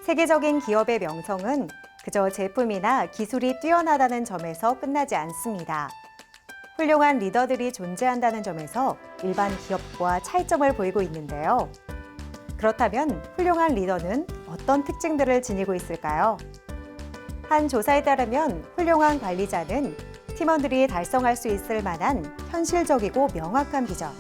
세계적인 기업의 명성은 그저 제품이나 기술이 뛰어나다는 점에서 끝나지 않습니다. 훌륭한 리더들이 존재한다는 점에서 일반 기업과 차이점을 보이고 있는데요. 그렇다면 훌륭한 리더는 어떤 특징들을 지니고 있을까요? 한 조사에 따르면 훌륭한 관리자는 팀원들이 달성할 수 있을 만한 현실적이고 명확한 비전,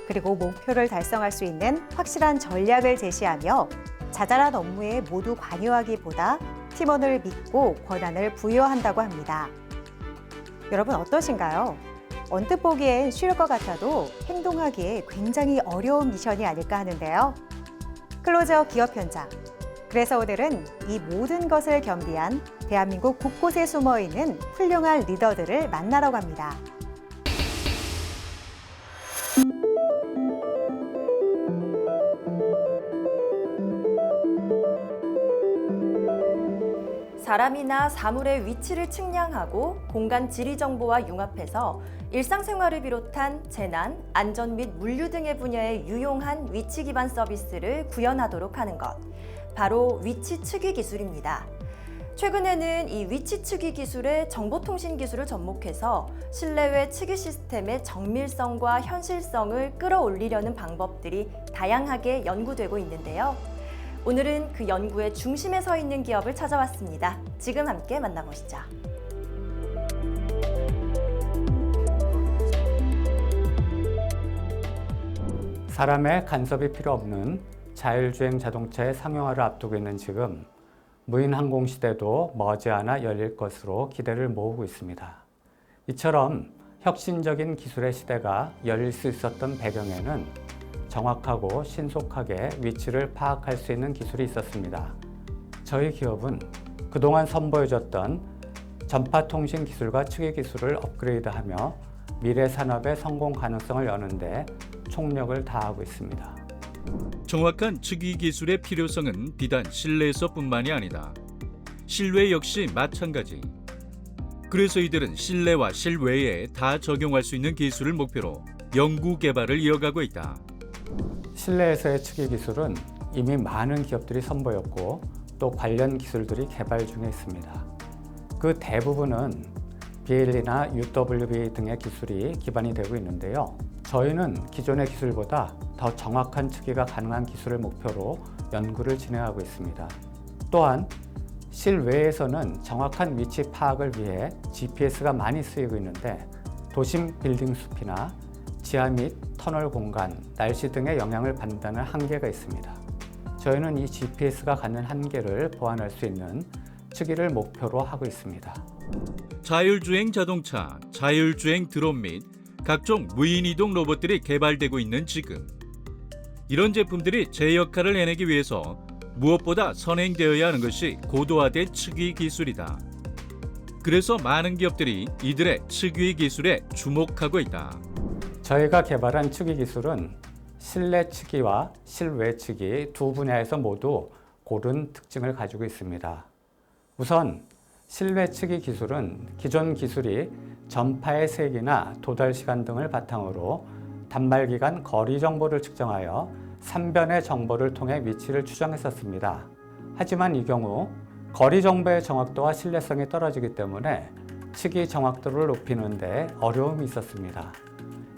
그리고 목표를 달성할 수 있는 확실한 전략을 제시하며 자잘한 업무에 모두 관여하기보다 팀원을 믿고 권한을 부여한다고 합니다. 여러분 어떠신가요? 언뜻 보기엔 쉬울 것 같아도 행동하기에 굉장히 어려운 미션이 아닐까 하는데요. 클로즈업 기업 현장. 그래서 오늘은 이 모든 것을 겸비한 대한민국 곳곳에 숨어있는 훌륭한 리더들을 만나러 갑니다. 사람이나 사물의 위치를 측량하고 공간 지리 정보와 융합해서 일상생활을 비롯한 재난, 안전 및 물류 등의 분야에 유용한 위치 기반 서비스를 구현하도록 하는 것. 바로 위치 측위 기술입니다. 최근에는 이 위치 측위 기술에 정보통신 기술을 접목해서 실내외 측위 시스템의 정밀성과 현실성을 끌어올리려는 방법들이 다양하게 연구되고 있는데요. 오늘은 그 연구의 중심에 서 있는 기업을 찾아왔습니다. 지금 함께 만나보시죠. 사람의 간섭이 필요 없는 자율주행 자동차의 상용화를 앞두고 있는 지금 무인 항공 시대도 머지않아 열릴 것으로 기대를 모으고 있습니다. 이처럼 혁신적인 기술의 시대가 열릴 수 있었던 배경에는 정확하고 신속하게 위치를 파악할 수 있는 기술이 있었습니다. 저희 기업은 그동안 선보여줬던 전파통신 기술과 측위 기술을 업그레이드하며 미래 산업의 성공 가능성을 여는데 총력을 다하고 있습니다. 정확한 측위 기술의 필요성은 비단 실내에서뿐만이 아니다. 실외 역시 마찬가지. 그래서 이들은 실내와 실외에 다 적용할 수 있는 기술을 목표로 연구 개발을 이어가고 있다. 실내에서의 측위 기술은 이미 많은 기업들이 선보였고 또 관련 기술들이 개발 중에 있습니다. 그 대부분은 BLE나 UWB 등의 기술이 기반이 되고 있는데요. 저희는 기존의 기술보다 더 정확한 측위가 가능한 기술을 목표로 연구를 진행하고 있습니다. 또한 실외에서는 정확한 위치 파악을 위해 GPS가 많이 쓰이고 있는데 도심 빌딩 숲이나 지하 및 터널 공간, 날씨 등의 영향을 받는다는 한계가 있습니다. 저희는 이 GPS가 갖는 한계를 보완할 수 있는 측위를 목표로 하고 있습니다. 자율주행 자동차, 자율주행 드론 및 각종 무인이동 로봇들이 개발되고 있는 지금. 이런 제품들이 제 역할을 해내기 위해서 무엇보다 선행되어야 하는 것이 고도화된 측위 기술이다. 그래서 많은 기업들이 이들의 측위 기술에 주목하고 있다. 저희가 개발한 측위 기술은 실내 측위와 실외 측위 두 분야에서 모두 고른 특징을 가지고 있습니다. 우선 실외 측위 기술은 기존 기술이 전파의 세기나 도달 시간 등을 바탕으로 단말기간 거리 정보를 측정하여 삼변의 정보를 통해 위치를 추정했었습니다. 하지만 이 경우 거리 정보의 정확도와 신뢰성이 떨어지기 때문에 측위 정확도를 높이는 데 어려움이 있었습니다.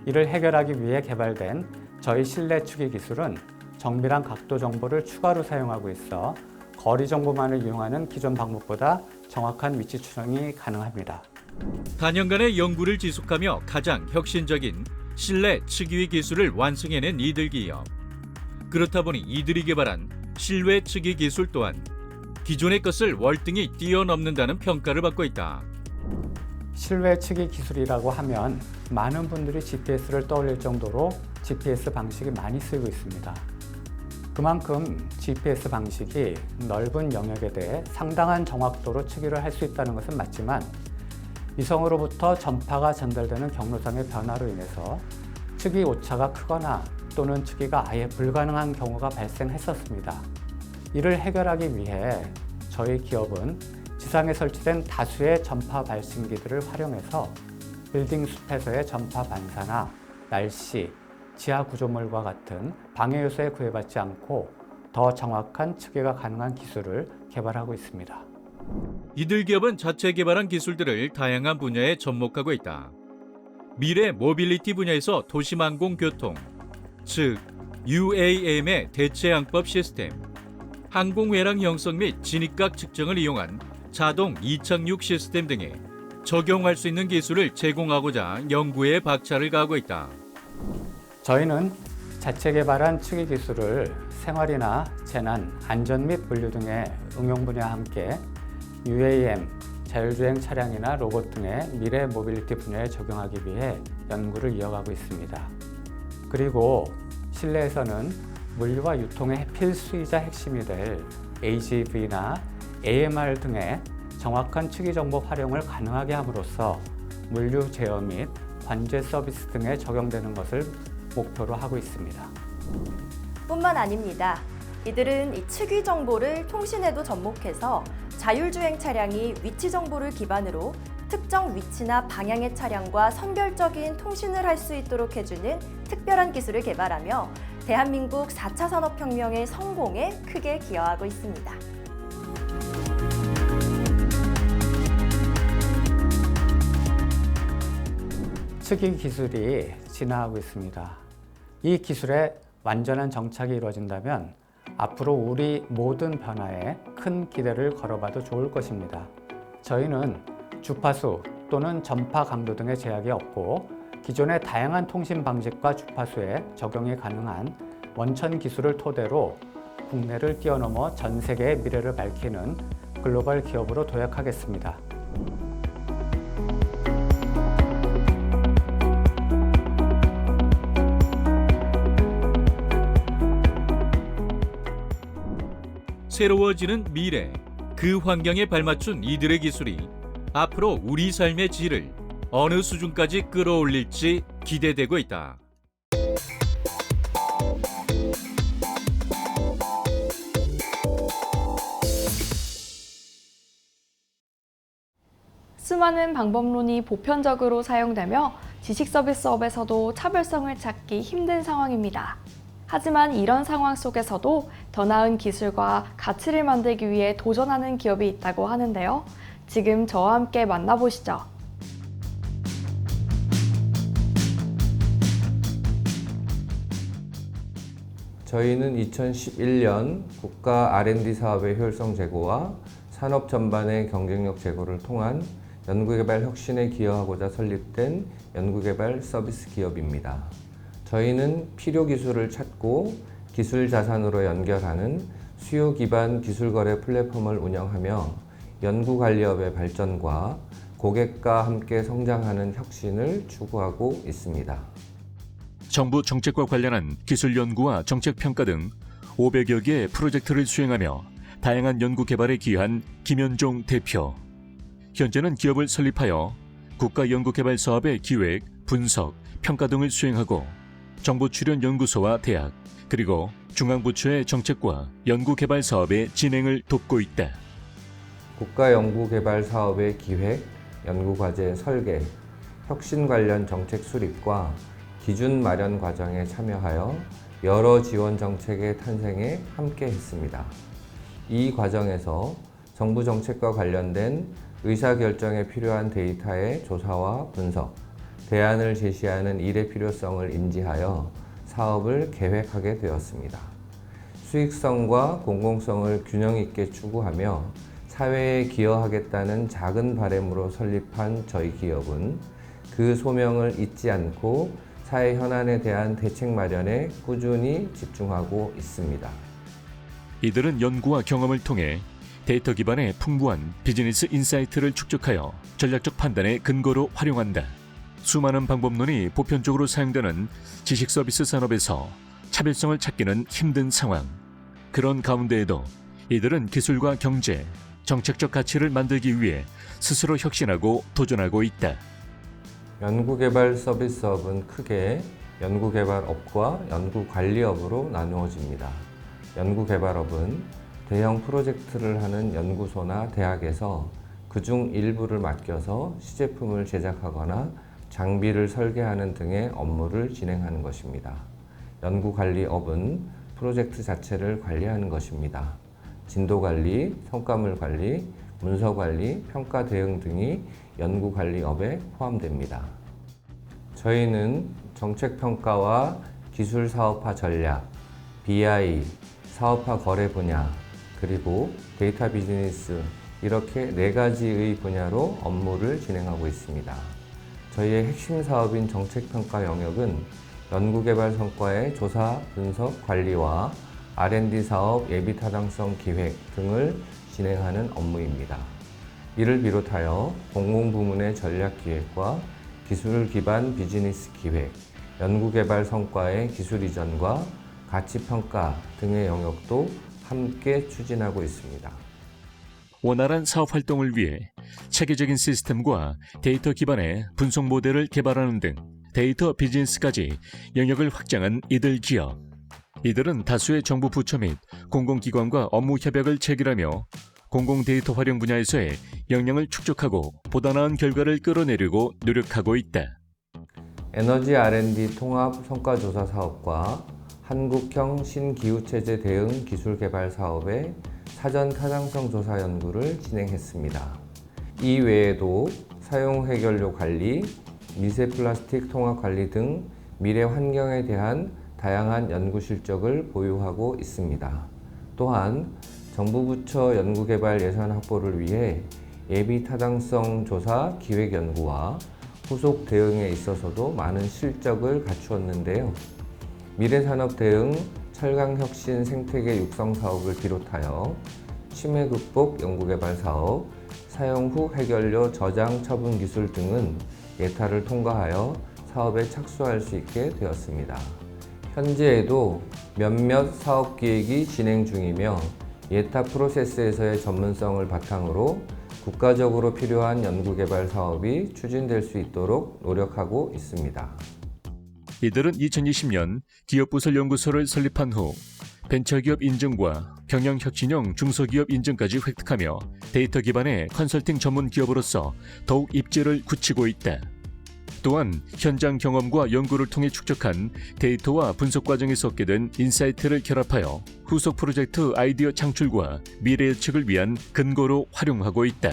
이를 해결하기 위해 개발된 저희 실내 측위 기술은 정밀한 각도 정보를 추가로 사용하고 있어 거리 정보만을 이용하는 기존 방법보다 정확한 위치 추정이 가능합니다. 단연간의 연구를 지속하며 가장 혁신적인 실내 측위 기술을 완성해낸 이들 기업. 그렇다 보니 이들이 개발한 실외 측위 기술 또한 기존의 것을 월등히 뛰어넘는다는 평가를 받고 있다. 실외 측위 기술이라고 하면 많은 분들이 GPS를 떠올릴 정도로 GPS 방식이 많이 쓰이고 있습니다. 그만큼 GPS 방식이 넓은 영역에 대해 상당한 정확도로 측위를 할 수 있다는 것은 맞지만 위성으로부터 전파가 전달되는 경로상의 변화로 인해서 측위 오차가 크거나 또는 측위가 아예 불가능한 경우가 발생했었습니다. 이를 해결하기 위해 저희 기업은 지상에 설치된 다수의 전파 발신기들을 활용해서 빌딩 숲에서의 전파 반사나 날씨, 지하 구조물과 같은 방해 요소에 구애받지 않고 더 정확한 측계가 가능한 기술을 개발하고 있습니다. 이들 기업은 자체 개발한 기술들을 다양한 분야에 접목하고 있다. 미래 모빌리티 분야에서 도시망공교통, 즉 UAM의 대체 항법 시스템, 항공회랑 형성 및 진입각 측정을 이용한 자동 이착륙 시스템 등에 적용할 수 있는 기술을 제공하고자 연구에 박차를 가하고 있다. 저희는 자체 개발한 측의 기술을 생활이나 재난, 안전 및 물류 등의 응용 분야와 함께 UAM, 자율주행 차량이나 로봇 등의 미래 모빌리티 분야에 적용하기 위해 연구를 이어가고 있습니다. 그리고 실내에서는 물류와 유통의 필수이자 핵심이 될 AGV나 AMR 등의 정확한 측의 정보 활용을 가능하게 함으로써 물류 제어 및 관제 서비스 등에 적용되는 것을 목표로 하고 있습니다. 뿐만 아닙니다. 이들은 이 측위 정보를 통신에도 접목해서 자율주행 차량이 위치 정보를 기반으로 특정 위치나 방향의 차량과 선별적인 통신을 할 수 있도록 해주는 특별한 기술을 개발하며 대한민국 4차 산업혁명의 성공에 크게 기여하고 있습니다. 측의 기술이 진화하고 있습니다. 이 기술의 완전한 정착이 이루어진다면 앞으로 우리 모든 변화에 큰 기대를 걸어봐도 좋을 것입니다. 저희는 주파수 또는 전파 강도 등의 제약이 없고 기존의 다양한 통신 방식과 주파수에 적용이 가능한 원천 기술을 토대로 국내를 뛰어넘어 전 세계의 미래를 밝히는 글로벌 기업으로 도약하겠습니다. 새로워지는 미래, 그 환경에 발맞춘 이들의 기술이 앞으로 우리 삶의 질을 어느 수준까지 끌어올릴지 기대되고 있다. 수많은 방법론이 보편적으로 사용되며 지식 서비스업에서도 차별성을 찾기 힘든 상황입니다. 하지만 이런 상황 속에서도 더 나은 기술과 가치를 만들기 위해 도전하는 기업이 있다고 하는데요. 지금 저와 함께 만나보시죠. 저희는 2011년 국가 R&D 사업의 효율성 제고와 산업 전반의 경쟁력 제고를 통한 연구개발 혁신에 기여하고자 설립된 연구개발 서비스 기업입니다. 저희는 필요 기술을 찾고 기술 자산으로 연결하는 수요 기반 기술 거래 플랫폼을 운영하며 연구관리업의 발전과 고객과 함께 성장하는 혁신을 추구하고 있습니다. 정부 정책과 관련한 기술 연구와 정책 평가 등 500여 개의 프로젝트를 수행하며 다양한 연구 개발에 기여한 김현종 대표. 현재는 기업을 설립하여 국가 연구 개발 사업의 기획, 분석, 평가 등을 수행하고 정부 출연 연구소와 대학, 그리고 중앙부처의 정책과 연구 개발 사업의 진행을 돕고 있다. 국가 연구 개발 사업의 기획, 연구 과제 설계, 혁신 관련 정책 수립과 기준 마련 과정에 참여하여 여러 지원 정책의 탄생에 함께 했습니다. 이 과정에서 정부 정책과 관련된 의사결정에 필요한 데이터의 조사와 분석, 대안을 제시하는 일의 필요성을 인지하여 사업을 계획하게 되었습니다. 수익성과 공공성을 균형 있게 추구하며 사회에 기여하겠다는 작은 바람으로 설립한 저희 기업은 그 소명을 잊지 않고 사회 현안에 대한 대책 마련에 꾸준히 집중하고 있습니다. 이들은 연구와 경험을 통해 데이터 기반의 풍부한 비즈니스 인사이트를 축적하여 전략적 판단의 근거로 활용한다. 수많은 방법론이 보편적으로 사용되는 지식 서비스 산업에서 차별성을 찾기는 힘든 상황. 그런 가운데에도 이들은 기술과 경제, 정책적 가치를 만들기 위해 스스로 혁신하고 도전하고 있다. 연구개발 서비스업은 크게 연구개발업과 연구관리업으로 나누어집니다. 연구개발업은 대형 프로젝트를 하는 연구소나 대학에서 그중 일부를 맡겨서 시제품을 제작하거나 장비를 설계하는 등의 업무를 진행하는 것입니다. 연구관리업은 프로젝트 자체를 관리하는 것입니다. 진도 관리, 성과물 관리, 문서 관리, 평가 대응 등이 연구 관리업에 포함됩니다. 저희는 정책 평가와 기술 사업화 전략, BI, 사업화 거래 분야, 그리고 데이터 비즈니스 이렇게 4가지의 분야로 업무를 진행하고 있습니다. 저희의 핵심 사업인 정책평가 영역은 연구개발 성과의 조사, 분석, 관리와 R&D 사업 예비 타당성 기획 등을 진행하는 업무입니다. 이를 비롯하여 공공부문의 전략 기획과 기술 기반 비즈니스 기획, 연구개발 성과의 기술 이전과 가치 평가 등의 영역도 함께 추진하고 있습니다. 원활한 사업 활동을 위해 체계적인 시스템과 데이터 기반의 분석 모델을 개발하는 등 데이터 비즈니스까지 영역을 확장한 이들 기업. 이들은 다수의 정부 부처 및 공공기관과 업무 협약을 체결하며 공공 데이터 활용 분야에서의 역량을 축적하고 보다 나은 결과를 끌어내려고 노력하고 있다. 에너지 R&D 통합 성과조사 사업과 한국형 신기후체제 대응 기술 개발 사업의 사전 타당성 조사 연구를 진행했습니다. 이 외에도 사용 해결료 관리, 미세 플라스틱 통합 관리 등 미래 환경에 대한 다양한 연구 실적을 보유하고 있습니다. 또한 정부 부처 연구개발 예산 확보를 위해 예비 타당성 조사 기획 연구와 후속 대응에 있어서도 많은 실적을 갖추었는데요. 미래산업 대응, 철강혁신 생태계 육성 사업을 비롯하여 치매 극복 연구개발 사업, 사용 후 해결료 저장 처분 기술 등은 예타를 통과하여 사업에 착수할 수 있게 되었습니다. 현재에도 몇몇 사업 기획이 진행 중이며 예타 프로세스에서의 전문성을 바탕으로 국가적으로 필요한 연구개발 사업이 추진될 수 있도록 노력하고 있습니다. 이들은 2020년 기업부설연구소를 설립한 후 벤처기업 인증과 경영혁신형 중소기업 인증까지 획득하며 데이터 기반의 컨설팅 전문 기업으로서 더욱 입지를 굳히고 있다. 또한 현장 경험과 연구를 통해 축적한 데이터와 분석 과정에서 얻게 된 인사이트를 결합하여 후속 프로젝트 아이디어 창출과 미래 예측을 위한 근거로 활용하고 있다.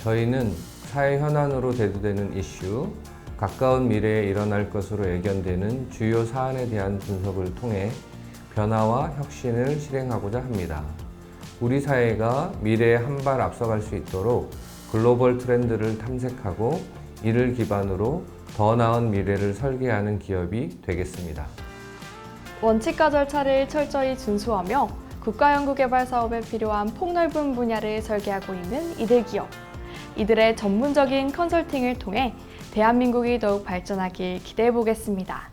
저희는 사회 현안으로 대두되는 이슈, 가까운 미래에 일어날 것으로 예견되는 주요 사안에 대한 분석을 통해 변화와 혁신을 실행하고자 합니다. 우리 사회가 미래에 한 발 앞서갈 수 있도록 글로벌 트렌드를 탐색하고 이를 기반으로 더 나은 미래를 설계하는 기업이 되겠습니다. 원칙과 절차를 철저히 준수하며 국가연구개발 사업에 필요한 폭넓은 분야를 설계하고 있는 이들 기업. 이들의 전문적인 컨설팅을 통해 대한민국이 더욱 발전하길 기대해 보겠습니다.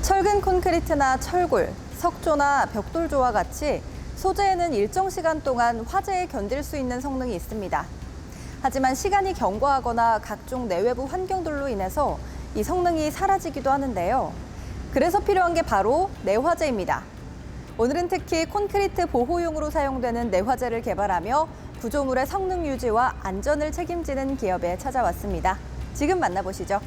철근 콘크리트나 철골, 석조나 벽돌조와 같이 소재에는 일정 시간 동안 화재에 견딜 수 있는 성능이 있습니다. 하지만 시간이 경과하거나 각종 내외부 환경들로 인해서 이 성능이 사라지기도 하는데요. 그래서 필요한 게 바로 내화재입니다. 오늘은 특히 콘크리트 보호용으로 사용되는 내화재를 개발하며 구조물의 성능 유지와 안전을 책임지는 기업에 찾아왔습니다. 지금 만나보시죠.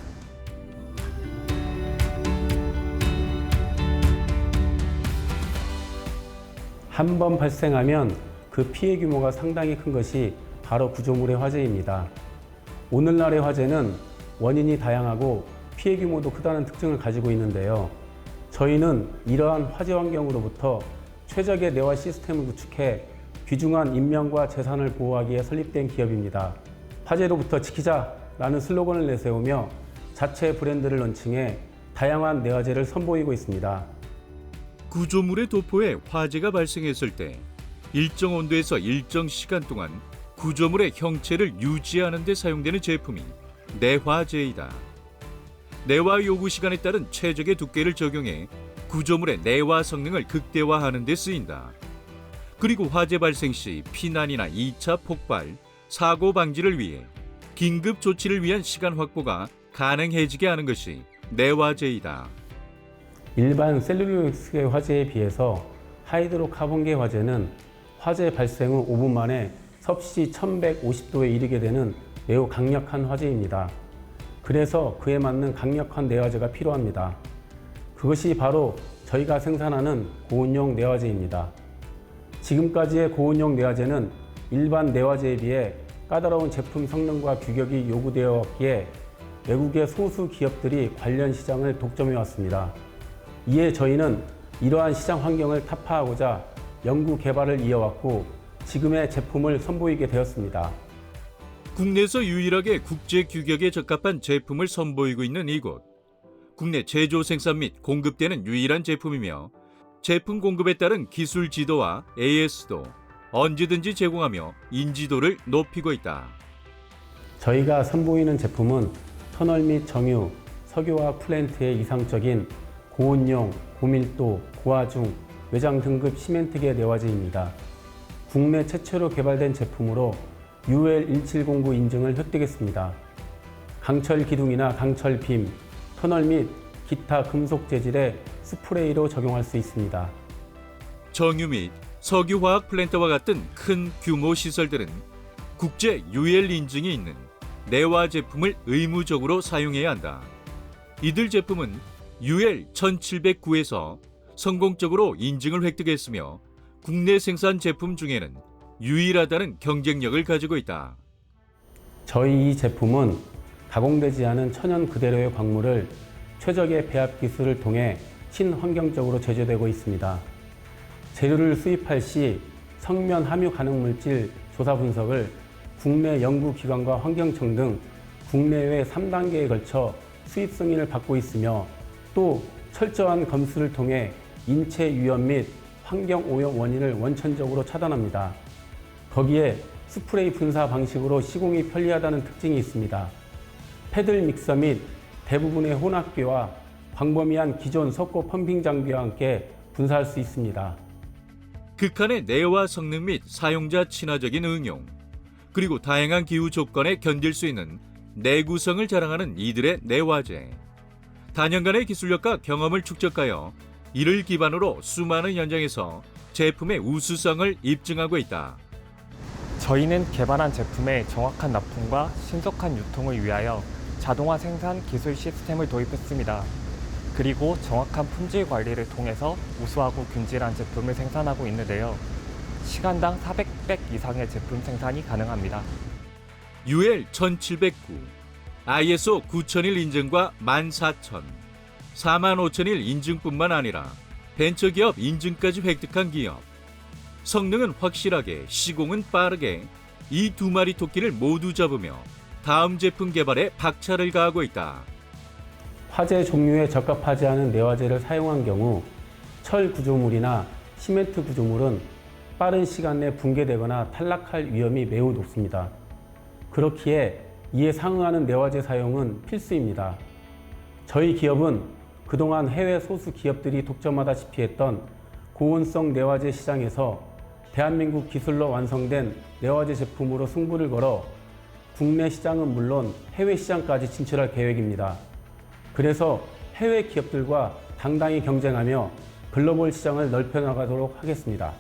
한 번 발생하면 그 피해 규모가 상당히 큰 것이 바로 구조물의 화재입니다. 오늘날의 화재는 원인이 다양하고 피해 규모도 크다는 특징을 가지고 있는데요. 저희는 이러한 화재 환경으로부터 최적의 내화 시스템을 구축해 귀중한 인명과 재산을 보호하기에 설립된 기업입니다. 화재로부터 지키자라는 슬로건을 내세우며 자체 브랜드를 런칭해 다양한 내화재를 선보이고 있습니다. 구조물의 도포에 화재가 발생했을 때 일정 온도에서 일정 시간 동안 구조물의 형체를 유지하는 데 사용되는 제품이 내화재이다. 내화 요구 시간에 따른 최적의 두께를 적용해 구조물의 내화 성능을 극대화하는 데 쓰인다. 그리고 화재 발생 시 피난이나 2차 폭발, 사고 방지를 위해 긴급 조치를 위한 시간 확보가 가능해지게 하는 것이 내화재이다. 일반 셀룰로스계 화재에 비해서 하이드로카본계 화재는 화재 발생 후 5분 만에 섭씨 1150도에 이르게 되는 매우 강력한 화재입니다. 그래서 그에 맞는 강력한 내화재가 필요합니다. 그것이 바로 저희가 생산하는 고온용 내화재입니다. 지금까지의 고온용 내화재는 일반 내화재에 비해 까다로운 제품 성능과 규격이 요구되어 왔기에 외국의 소수 기업들이 관련 시장을 독점해 왔습니다. 이에 저희는 이러한 시장 환경을 타파하고자 연구 개발을 이어왔고 지금의 제품을 선보이게 되었습니다. 국내에서 유일하게 국제 규격에 적합한 제품을 선보이고 있는 이곳. 국내 제조 생산 및 공급되는 유일한 제품이며 제품 공급에 따른 기술 지도와 AS도 언제든지 제공하며 인지도를 높이고 있다. 저희가 선보이는 제품은 터널 및 정유, 석유화학 플랜트의 이상적인 고온용, 고밀도, 고하중, 외장 등급 시멘트계 내화재입니다. 국내 최초로 개발된 제품으로 UL1709 인증을 획득했습니다. 강철 기둥이나 강철 빔, 터널 및 기타 금속 재질의 스프레이로 적용할 수 있습니다. 정유 및 석유화학 플랜트와 같은 큰 규모 시설들은 국제 UL 인증이 있는 내화 제품을 의무적으로 사용해야 한다. 이들 제품은 UL 1709에서 성공적으로 인증을 획득했으며 국내 생산 제품 중에는 유일하다는 경쟁력을 가지고 있다. 저희 이 제품은 가공되지 않은 천연 그대로의 광물을 최적의 배합 기술을 통해 친환경적으로 제조되고 있습니다. 재료를 수입할 시 성면 함유 가능 물질 조사 분석을 국내 연구기관과 환경청 등 국내외 3단계에 걸쳐 수입 승인을 받고 있으며 또 철저한 검수를 통해 인체 위험 및 환경 오염 원인을 원천적으로 차단합니다. 거기에 스프레이 분사 방식으로 시공이 편리하다는 특징이 있습니다. 패들 믹서 및 대부분의 혼합기와 광범위한 기존 석고 펌핑 장비와 함께 분사할 수 있습니다. 극한의 내화 성능 및 사용자 친화적인 응용, 그리고 다양한 기후 조건에 견딜 수 있는 내구성을 자랑하는 이들의 내화재. 단연간의 기술력과 경험을 축적하여 이를 기반으로 수많은 현장에서 제품의 우수성을 입증하고 있다. 저희는 개발한 제품의 정확한 납품과 신속한 유통을 위하여 자동화 생산 기술 시스템을 도입했습니다. 그리고 정확한 품질 관리를 통해서 우수하고 균질한 제품을 생산하고 있는데요. 시간당 400백 이상의 제품 생산이 가능합니다. UL 1709, ISO 9001 인증과 14000, 45001 인증뿐만 아니라 벤처기업 인증까지 획득한 기업. 성능은 확실하게, 시공은 빠르게 이 두 마리 토끼를 모두 잡으며 다음 제품 개발에 박차를 가하고 있다. 화재 종류에 적합하지 않은 내화재를 사용한 경우 철 구조물이나 시멘트 구조물은 빠른 시간 내 붕괴되거나 탈락할 위험이 매우 높습니다. 그렇기에 이에 상응하는 내화재 사용은 필수입니다. 저희 기업은 그동안 해외 소수 기업들이 독점하다시피 했던 고온성 내화재 시장에서 대한민국 기술로 완성된 내화재 제품으로 승부를 걸어 국내 시장은 물론 해외 시장까지 진출할 계획입니다. 그래서 해외 기업들과 당당히 경쟁하며 글로벌 시장을 넓혀나가도록 하겠습니다.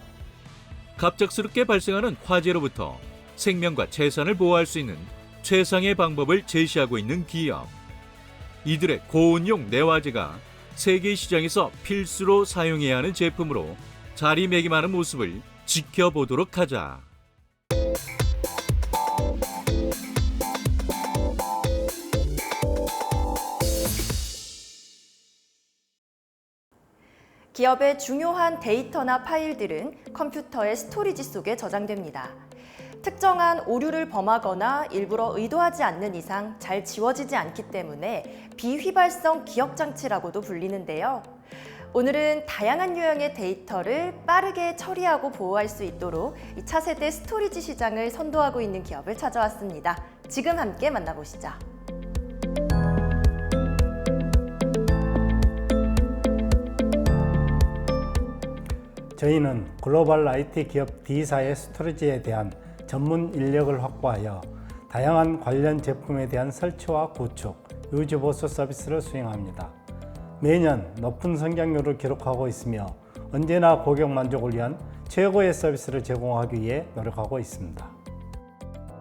갑작스럽게 발생하는 화재로부터 생명과 재산을 보호할 수 있는 최상의 방법을 제시하고 있는 기업. 이들의 고온용 내화재가 세계 시장에서 필수로 사용해야 하는 제품으로 자리매김하는 모습을 지켜보도록 하자. 기업의 중요한 데이터나 파일들은 컴퓨터의 스토리지 속에 저장됩니다. 특정한 오류를 범하거나 일부러 의도하지 않는 이상 잘 지워지지 않기 때문에 비휘발성 기억 장치라고도 불리는데요. 오늘은 다양한 유형의 데이터를 빠르게 처리하고 보호할 수 있도록 이 차세대 스토리지 시장을 선도하고 있는 기업을 찾아왔습니다. 지금 함께 만나보시죠. 저희는 글로벌 IT 기업 D사의 스토리지에 대한 전문 인력을 확보하여 다양한 관련 제품에 대한 설치와 구축, 유지 보수 서비스를 수행합니다. 매년 높은 성장률을 기록하고 있으며 언제나 고객 만족을 위한 최고의 서비스를 제공하기 위해 노력하고 있습니다.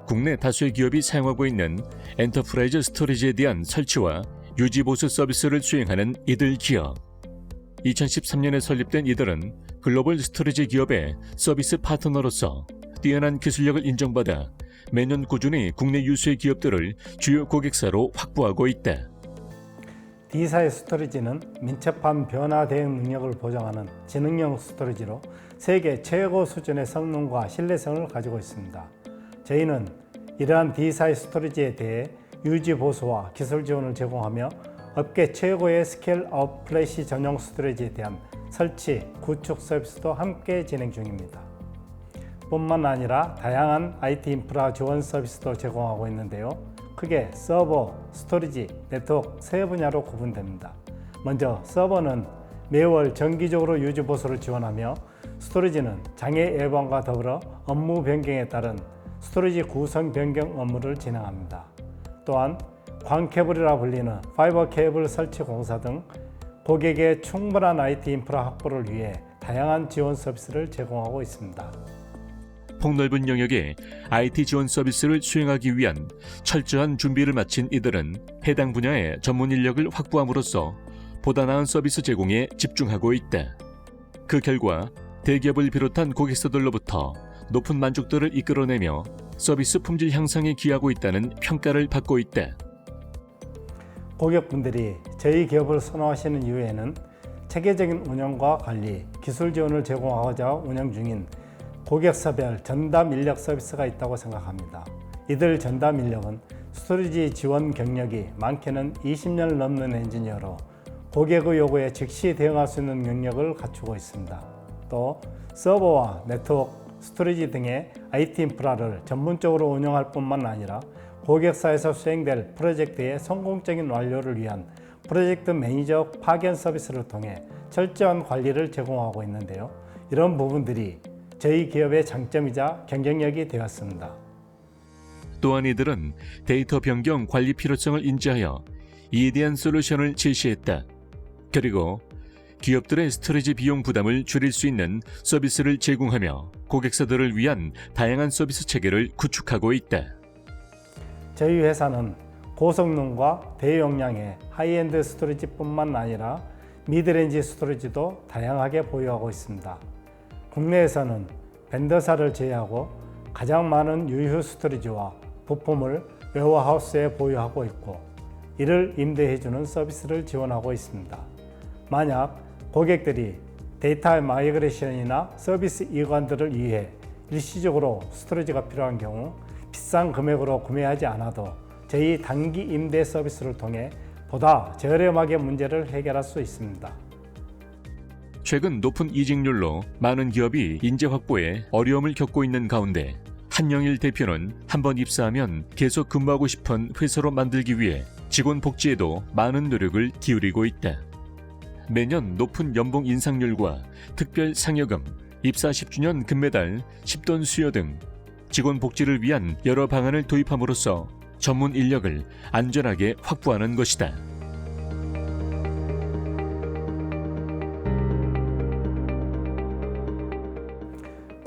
국내 다수의 기업이 사용하고 있는 엔터프라이즈 스토리지에 대한 설치와 유지 보수 서비스를 수행하는 이들 기업. 2013년에 설립된 이들은 글로벌 스토리지 기업의 서비스 파트너로서 뛰어난 기술력을 인정받아 매년 꾸준히 국내 유수의 기업들을 주요 고객사로 확보하고 있다. D사의 스토리지는 민첩한 변화 대응 능력을 보장하는 지능형 스토리지로 세계 최고 수준의 성능과 신뢰성을 가지고 있습니다. 저희는 이러한 D사의 스토리지에 대해 유지 보수와 기술 지원을 제공하며 업계 최고의 스케일업 플래시 전용 스토리지에 대한 설치, 구축 서비스도 함께 진행 중입니다. 뿐만 아니라 다양한 IT 인프라 지원 서비스도 제공하고 있는데요. 크게 서버, 스토리지, 네트워크 세 분야로 구분됩니다. 먼저 서버는 매월 정기적으로 유지 보수를 지원하며 스토리지는 장애 예방과 더불어 업무 변경에 따른 스토리지 구성 변경 업무를 진행합니다. 또한 광케이블이라 불리는 파이버 케이블 설치 공사 등 고객의 충분한 IT 인프라 확보를 위해 다양한 지원 서비스를 제공하고 있습니다. 폭넓은 영역의 IT 지원 서비스를 수행하기 위한 철저한 준비를 마친 이들은 해당 분야의 전문 인력을 확보함으로써 보다 나은 서비스 제공에 집중하고 있다. 그 결과 대기업을 비롯한 고객사들로부터 높은 만족도를 이끌어내며 서비스 품질 향상에 기하고 있다는 평가를 받고 있다. 고객분들이 저희 기업을 선호하시는 이유에는 체계적인 운영과 관리, 기술 지원을 제공하고자 운영 중인 고객사별 전담 인력 서비스가 있다고 생각합니다. 이들 전담 인력은 스토리지 지원 경력이 많게는 20년을 넘는 엔지니어로 고객의 요구에 즉시 대응할 수 있는 능력을 갖추고 있습니다. 또 서버와 네트워크, 스토리지 등의 IT 인프라를 전문적으로 운영할 뿐만 아니라 고객사에서 수행될 프로젝트의 성공적인 완료를 위한 프로젝트 매니저 파견 서비스를 통해 철저한 관리를 제공하고 있는데요. 이런 부분들이 저희 기업의 장점이자 경쟁력이 되었습니다. 또한 이들은 데이터 변경 관리 필요성을 인지하여 이에 대한 솔루션을 제시했다. 그리고 기업들의 스토리지 비용 부담을 줄일 수 있는 서비스를 제공하며 고객사들을 위한 다양한 서비스 체계를 구축하고 있다. 저희 회사는 고성능과 대용량의 하이엔드 스토리지뿐만 아니라 미드레인지 스토리지도 다양하게 보유하고 있습니다. 국내에서는 벤더사를 제외하고 가장 많은 유휴 스토리지와 부품을 웨어하우스에 보유하고 있고 이를 임대해주는 서비스를 지원하고 있습니다. 만약 고객들이 데이터 마이그레이션이나 서비스 이관들을 위해 일시적으로 스토리지가 필요한 경우 비싼 금액으로 구매하지 않아도 저희 단기 임대 서비스를 통해 보다 저렴하게 문제를 해결할 수 있습니다. 최근 높은 이직률로 많은 기업이 인재 확보에 어려움을 겪고 있는 가운데 한영일 대표는 한번 입사하면 계속 근무하고 싶은 회사로 만들기 위해 직원 복지에도 많은 노력을 기울이고 있다. 매년 높은 연봉 인상률과 특별 상여금, 입사 10주년 금메달, 10돈 수여 등 직원 복지를 위한 여러 방안을 도입함으로써 전문 인력을 안전하게 확보하는 것이다.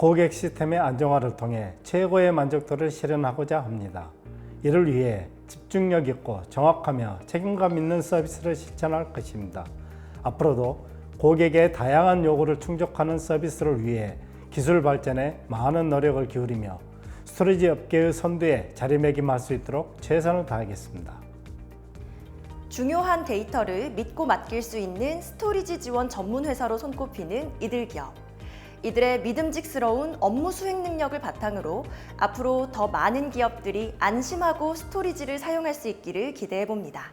고객 시스템의 안정화를 통해 최고의 만족도를 실현하고자 합니다. 이를 위해 집중력 있고 정확하며 책임감 있는 서비스를 실천할 것입니다. 앞으로도 고객의 다양한 요구를 충족하는 서비스를 위해 기술 발전에 많은 노력을 기울이며 스토리지 업계의 선두에 자리매김할 수 있도록 최선을 다하겠습니다. 중요한 데이터를 믿고 맡길 수 있는 스토리지 지원 전문 회사로 손꼽히는 이들 기업. 이들의 믿음직스러운 업무 수행 능력을 바탕으로 앞으로 더 많은 기업들이 안심하고 스토리지를 사용할 수 있기를 기대해 봅니다.